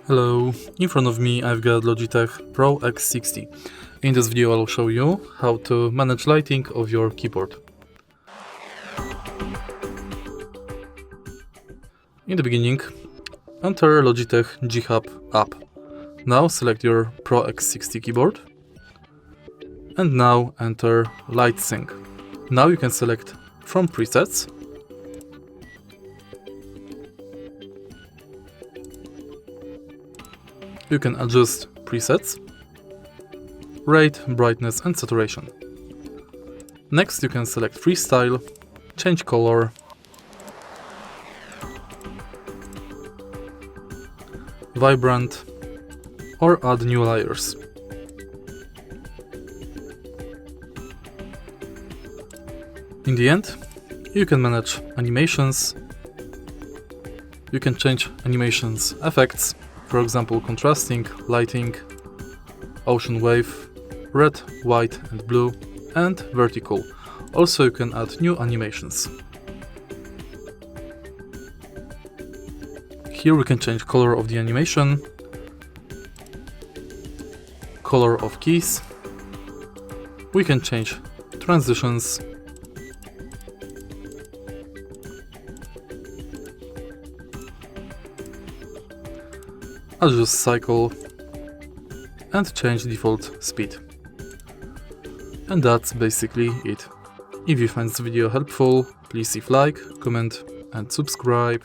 Hello, in front of me I've got Logitech Pro X60. In this video I'll show you how to manage lighting of your keyboard. In the beginning, enter Logitech G Hub app. Now select your Pro X60 keyboard. And now enter Light Sync. Now you can select from presets. You can adjust presets, rate, brightness and saturation. Next you can select freestyle, change color, vibrant, or add new layers. In the end, you can manage animations. You can change animations effects, for example contrasting, lighting, ocean wave, red, white and blue, and vertical. Also you can add new animations. Here we can change color of the animation, color of keys, we can change transitions, adjust cycle and change default speed. And that's basically it. If you find this video helpful, please leave like, comment and subscribe.